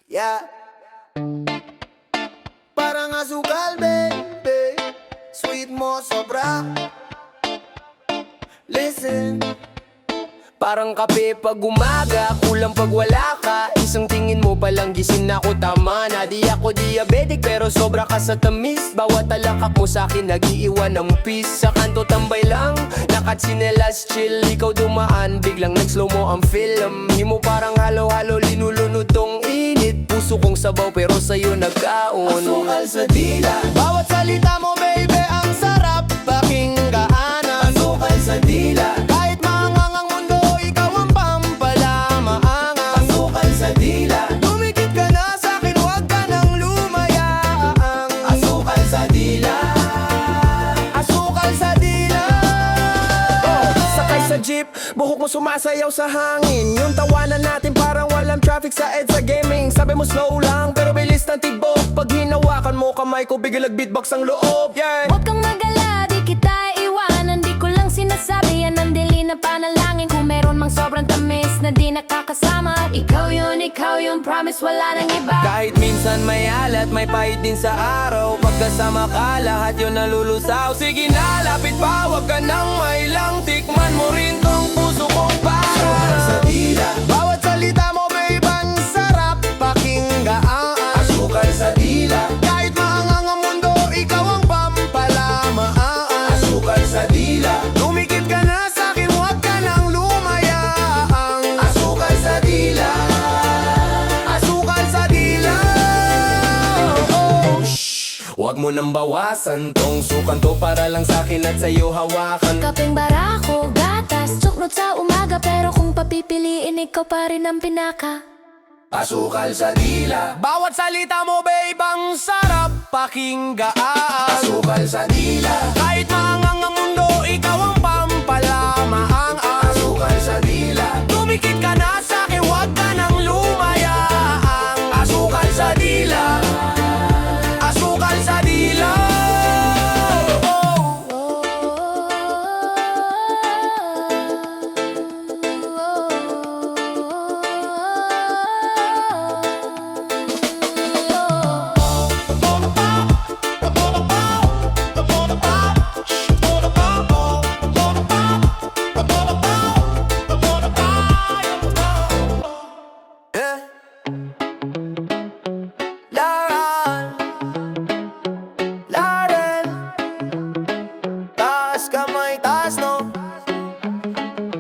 Yeah. Parang asukal, baby. Sweet mo sobra. Listen. Parang kape pag umaga, kulang pag wala ka. Isang tingin mo palang gising na ako, tama na. Di ako diabetic pero sobra ka sa tamis. Bawat talakak mo sa'kin nag-iiwan ng peace. Sa kanto tambay lang, nakatsinelas chill. Ikaw dumaan, biglang nag-slow mo ang film. Himo parang halo-halo, linulunod tong init. Puso kong sabaw pero sa'yo nagkaon. Asukal sa dila. Bawat salita mo baby ang sarap pakinggan. Asukal sa dila. Kahit maangang mundo, ikaw ang pampalamaangang. Asukal sa dila. Dumikit ka na sa'kin, huwag ka nang lumayaang. Asukal sa dila. Asukal sa dila. Sakay sa jeep, buhok mo sumasayaw sa hangin. Yung tawanan natin parang walang traffic sa EDSA Gaming. Sabi mo slow lang pero bilis ng tibok. Pag hinawakan mo kamay ko, biglang beatbox ang loob. Yeah. Huwag kang magala, di kita iwanan. Di ko lang sinasabi yan ang dili na panalangin. Kung meron mang sobrang tamis na di nakakasama, ikaw yun, promise wala nang iba. Kahit minsan may alat, may pahit din sa araw. Pagkasama ka, lahat yun nalulusaw. Sige na, lapit pa, wag ka nang mailang. Tikman mo rin tong puso kong parang sa dila. Bawat salita mo, babe, ang sarap pakinggan. Asukal sa dila. Kahit maangang ang mundo, ikaw ang pampalamaan. Asukal sa dila. Dumikit ka na sa'kin, huwag ka nang lumayaang. Asukal sa dila. Asukal sa dila. Huwag mo nang bawasan tong sukan to para lang sa'kin at sa'yo hawakan. Kapeng barako, gatas, tsuknot sa umaga. Pero kung papipiliin, ikaw pa rin ang pinaka. Asukal sa dila. Bawat salita mo babe ang sarap pakinggan. Asukal sa dila. Kahit maangang ang mundo, ikaw ang pampalamaang. Asukal sa dila. Dumikit ka na sa'kin, huwag ka nang lumayaang. Asukal sa dila. Asukal sa dila.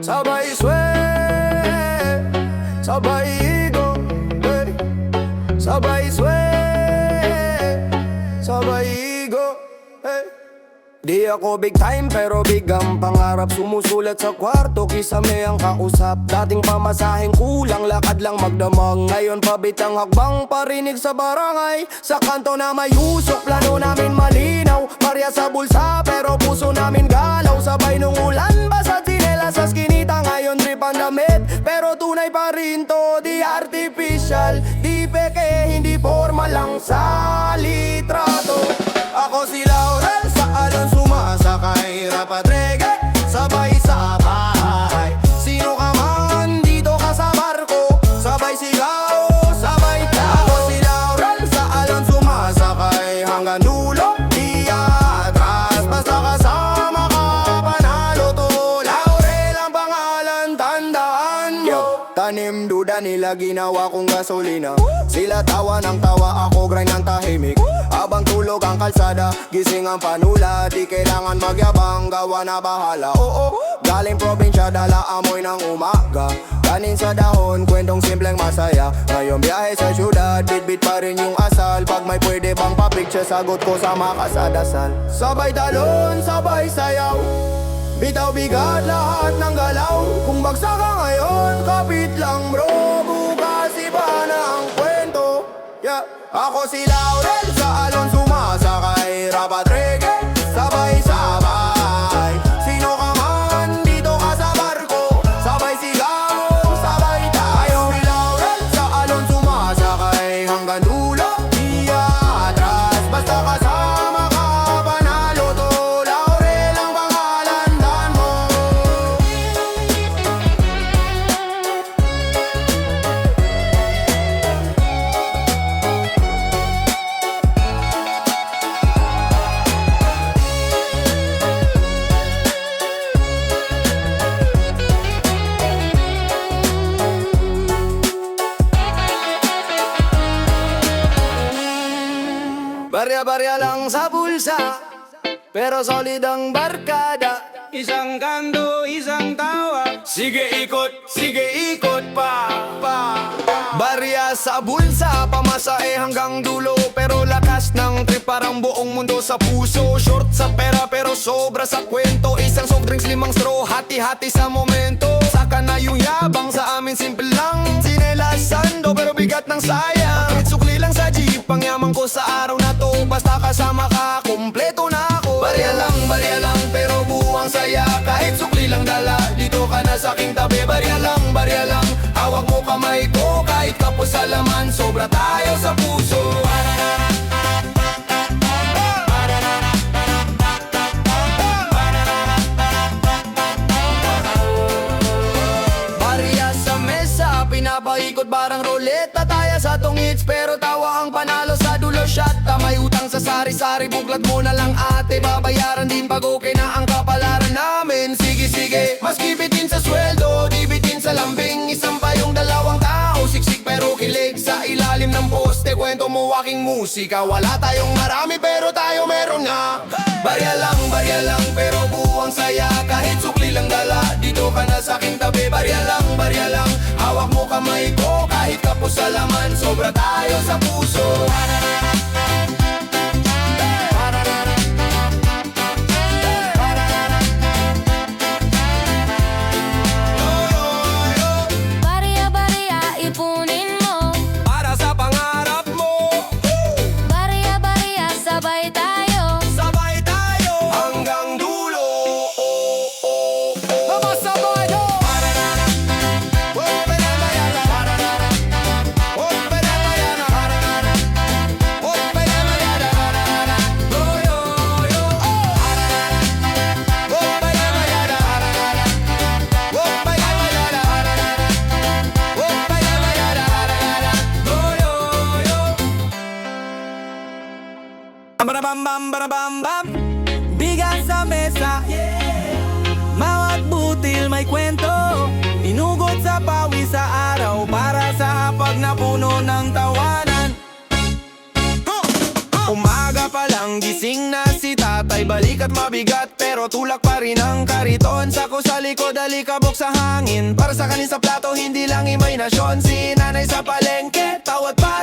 Sabay sway, sabay igo, hey. Sabay sway, sabay igo, hey. Di ako big time pero big ang pangarap. Sumusulat sa kwarto, kisame ang kausap. Dating pamasaheng kulang, lakad lang magdamag. Ngayon pabitang hakbang, parinig sa barangay. Sa kanto na may usok, plano namin malinaw. Marya sa bulsa pero puso namin galaw. Sabay nung ulan, basa tsinelas sa skinita. Ngayon trip ang damit, pero tunay pa rin to. Di artificial, di peke, hindi formal lang sa litrato. Ako si Laurel, sa alon sumasakay. Rapat reggae, sabay-sabay. Sino ka man, dito ka sa barko. Sabay sigaw, sabay ta. Ako si Laurel, sa alon sumasakay. Hanggang dulo, di atras. Basta kasama ka, panalo to. Laurel ang pangalan, tandaan nyo. Tanim duda nila, ginawa kong gasolina. Sila tawa ng tawa, ako grind ng tahimik. Habang tulog ang kalsada, gising ang panula. Di kailangan magyabang, gawa na bahala. Oo, galing probinsya, dala amoy ng umaga. Kanin sa dahon, kwentong simpleng masaya. Ngayon biyahe sa syudad, bit-bit pa rin yung asal. Pag may pwede bang pa-picture, sagot ko sa makasadasal. Sabay talon, sabay sayaw. Bitaw bigat lahat ng galaw. Kung bagsak ka ngayon, kapit lang bro. Bukas iba na ang kwento. Yeah. Ako si Laurel, sa alon sumasakay. Rapat reggae, sabay-sabay. Sino ka man, dito ka sa barko. Sabay sigaw, sabay tayo. Si Laurel, sa alon sumasakay. Hanggang dulo, di atras. Basta kasama ka, panalo to. Laurel ang pangalan, dan mo. Barya-barya lang sa bulsa, pero solid ang barkada. Isang kando, isang tawa. Sige ikot pa. Barya sa bulsa, pamasahe hanggang dulo. Pero lakas ng trip parang buong mundo sa puso. Short sa pera pero sobra sa kwento. Isang soft drinks, 5 straw, hati-hati sa momento. Saka na yung yabang, sa amin simple lang. Sinelas sando pero bigat ng sayang. Kahit sukli lang sa jeep, pangyaman ko sa araw na to. Basta kasama ka, kumpleto na ako. Barya lang, pero buwang saya. Kahit sukli lang dala, dito ka na sa aking tabi. Barya lang, hawak mo kamay ko. Kahit kapos sa laman, sobra tayo sa puso. Barya sa mesa, pinapaikot barang roleta. Taya sa tungits, pero tawa ang panalo sa dulo shot. May utang sa sari-sari, buklat mo na lang ate. Babayaran din pag okay na ang kapalaran namin. Sige, maski bitin sa sweldo, di bitin sa lambing. Isang pa yung dalawang tao, siksik pero kilig. Sa ilalim ng poste, kwento mo aking musika. Wala tayong marami pero tayo meron nga. Barya lang, pero buwang saya. Kahit sukli lang dala, dito ka na sa aking tabi. Barya lang, hawak mo kamay ko. Kahit kapos sa laman, sobra tayo sa puso. Barya-barya, ipunin mo. Para sa pangarap mo, Barya-barya, sabay tayo. sabay tayo hanggang dulo. Sabay tayo. Bam. Bigas sa mesa, bawat butil may kwento. Inugot sa pawis sa araw, para sa hapag na puno ng tawanan. Umaga pa lang gising na si tatay. Balik at mabigat pero tulak pa rin ang kariton. Sako sa likod, alikabok sa hangin. Para sa kanin sa plato, hindi lang imahinasyon. Si nanay sa palengke, tawad pa.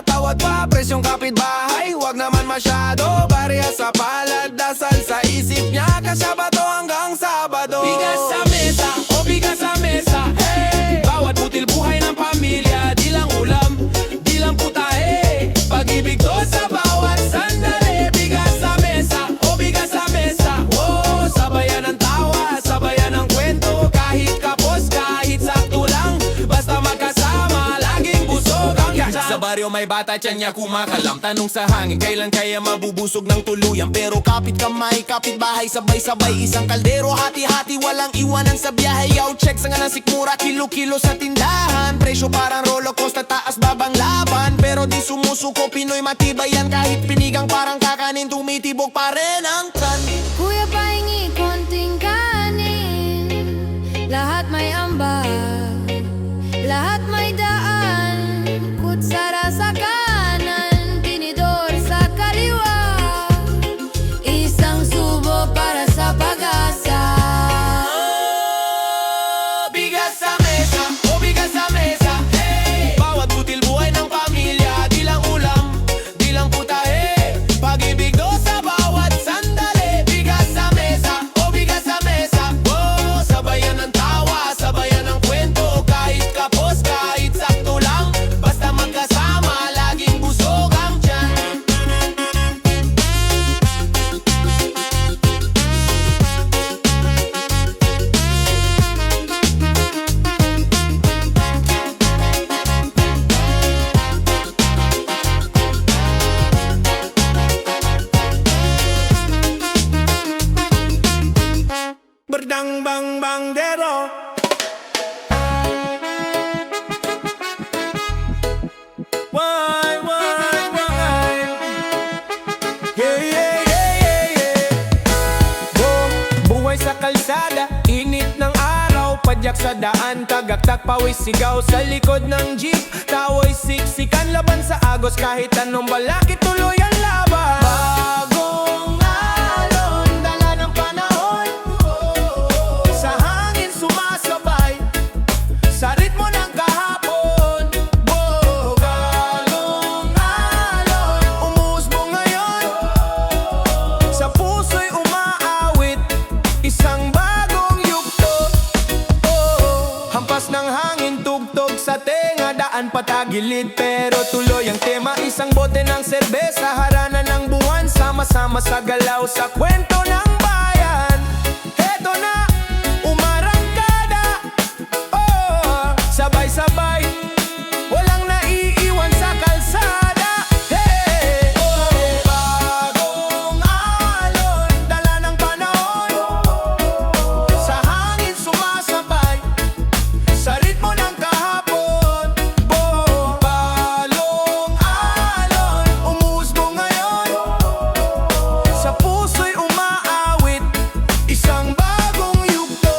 Presyong kapitbahay, wag naman masyado. Barya sa palad, dasal sa isip niya. Kasya ba to hanggang Sabado? Bigas sa mesa, bigas sa mesa, hey! Bawat butil buhay ng pamilya. Di lang ulam, di lang putahe. Pag-ibig to sa bawat sandali. Bigas sa mesa, bigas sa mesa, oh! Sabayan ng tawa, sabayan ng kwento. Kahit kapos, kahit sakto lang, basta magkasama, laging busog ang tiyan. Sa baryo may bata, tiyan niya kumakalam. Tanong sa hangin, kailan kaya mabubusog ng tuluyan? Pero kapit kamay, kapit bahay, sabay-sabay. Isang kaldero, hati-hati, walang iwanan sa biyahe. Yaw, check sa nga ng sikmura, kilo-kilo sa tindahan. Presyo parang roller coaster, taas babang laban. Pero di sumusuko, Pinoy matibay yan. Kahit pinigang parang kakanin, tumitibok pa rin ang tiyan. Kuya, pahingi konting kanin. Lahat may ambag, lahat may daan. Kutsara sa kanan, tinidor sa kaliwa. Isang subo para sa pag-asa. Bigas sa mesa, bigas sa mesa, hey! Bawat butil buhay ng pamilya. Di lang ulam, di lang putahe. Pag-ibig do sa bawat sandali. Bigas sa mesa, bigas sa mesa, oh! Sabayan ng tawa, sabayan ng kwento. Kahit kapos, kahit sakto lang, basta magkasama, laging busog ang tiyan. Berdang bang bang dero. Why? Yeah. Buhay sa kalsada, init ng araw. Padyak sa daan, tagaktak pawis, sigaw sa likod ng jeep. Tawo'y siksikan, laban sa agos. Kahit anong balakid, tuloy ang laban. gilid pero tuloy ang tema. Isang bote ng serbesa, harana ng buwan, sama-sama sa galaw sa kwento ng bayan. Heto na, umarangkada, oh, sabay-sabay, walang naiiwan sa kalsada. Hey! Bagong alon, dala ng panahon, sa hangin sumasabay, sa ritmo ng kahapon. Balong alon, umusbo ngayon, sa puso'y umaawit, isang bagong yugto.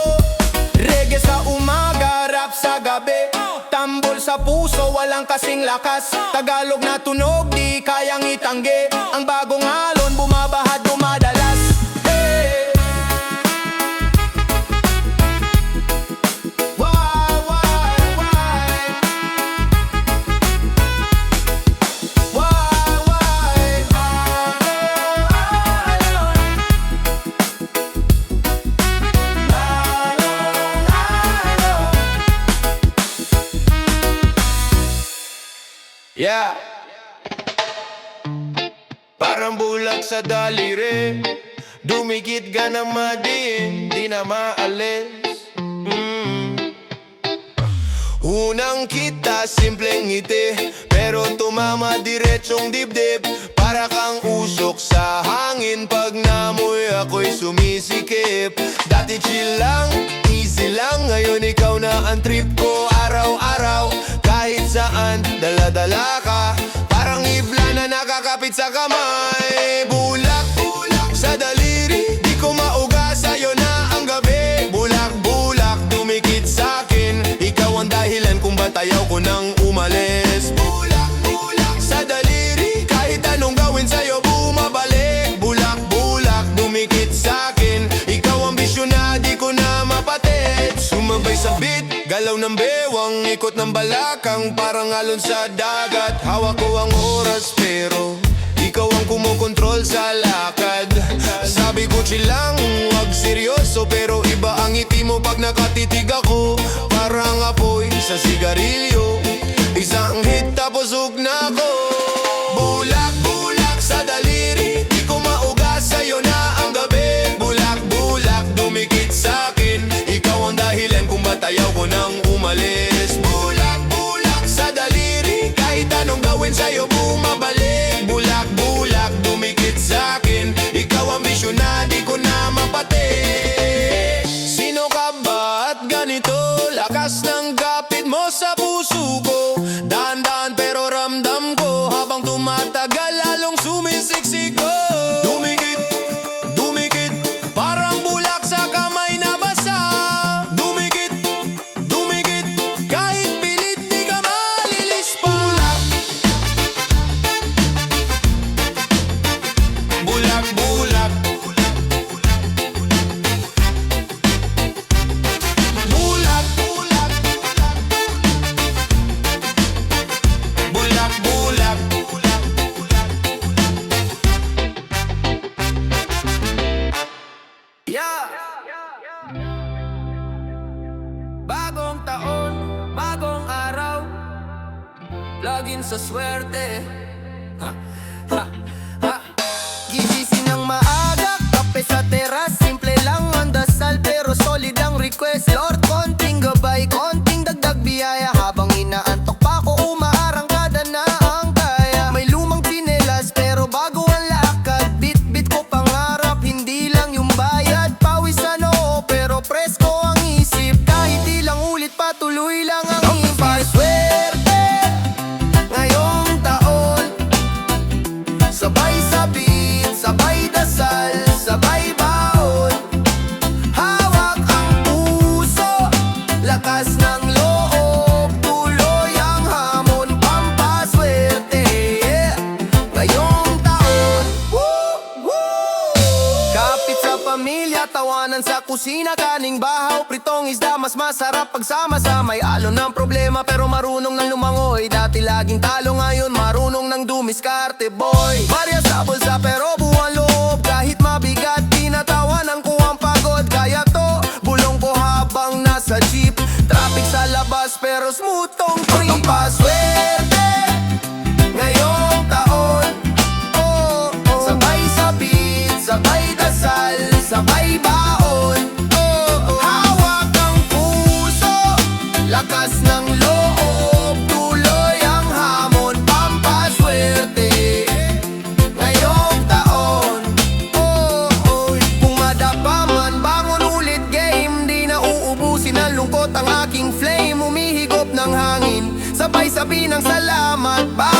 Reggae sa umaga, rap sa gabi, tambol sa puso, walang kasing lakas. Tagalog na tunog, di kayang itanggi. Ang bagong alon, bumabahad, dumadalas. Hey! Why? Yeah. Parang bulag sa daliri, dumikit ka na madiin, di na maalis. Unang kita, simpleng ngiti, pero tumama diretsong dibdib. Para kang usok sa hangin, pag namoy ako'y sumisikip. Dati chill lang, easy lang, ngayon ikaw na ang trip ko. Araw-araw, kahit saan, dala-dala ka, parang ibla na nakakapit sa kamay. Bulak, sa daliri, di ko mauga, sa'yo na ang gabi. Bulak, dumikit sa'kin, ikaw ang dahilan kung ba't ayaw ko nang umalis. Bulak, sa daliri, kahit anong gawin sa'yo bumabalik. Bulak, dumikit sa'kin, ikaw ang bisyo na di ko na mapatid. Sumabay sa beat, galaw ng bewang, ikot ng balakang, parang alon sa dagat. Hawak ko ang oras pero ikaw ang kumokontrol sa lakad. Sabi ko chill lang, wag seryoso, pero iba ang ngiti mo pag nakatitig ako. Parang apoy sa sigarilyo, isang hit tapos hug na ako. Bulak, sa daliri, di ko mauga, sa'yo na ang gabi. Bulak, dumikit sa'kin, ikaw ang dahilan kung ba't ayaw ko nang umalis. Bulak, sa daliri, kahit anong gawin sa'yo bumabalik. Bulak, dumikit sa'kin, ikaw ang bisyo na di ko na mapatid. Sino ka ba at ganito? Lakas ng kapit mo sa puso ko, dahan-dahan pero ramdam ko, habang tumatagal lalong sumisiksik ko. Dumikit, parang bulak sa kamay na basa. Dumikit, kahit pilit di ka malilis pa. Bulak, yeah. Bagong taon, bagong araw, laging sa swerte. Gigising ng maaga, kape sa teras, simple lang ang dasal pero solid ang request. Lord, konting gabay, konting dagdag biyaya, habang inaantok pa ko umaarangkada na ang kaya. May lumang tsinelas pero bago ang lakad, bit ko pangarap, hindi lang yung bayad. Pawis sa noo pero presko ang isip, kahit ilang ulit patuloy lang ang imbas. Swerte ngayong taon, sabay sabit, sabay dasal, sabay baon. Hawak ang puso, lakas ng loob, tuloy ang hamon, pampaswerte. Yeah. Ngayong taon, kapit sa pamilya, tawanan sa kusina, kaning bahaw, pritong isda, mas masarap pagsama-sama. May alon ng problema pero marunong nang lumangoy. Dati laging talo, ngayon marunong nang dumiskarte, boy. Barya sa bulsa pero buwan loob, kahit mabigat, tinatawanan ko ang pagod. Kaya to, bulong ko habang nasa jeep, traffic sa labas pero smooth tong trip. Paswerte sabi ng salamat.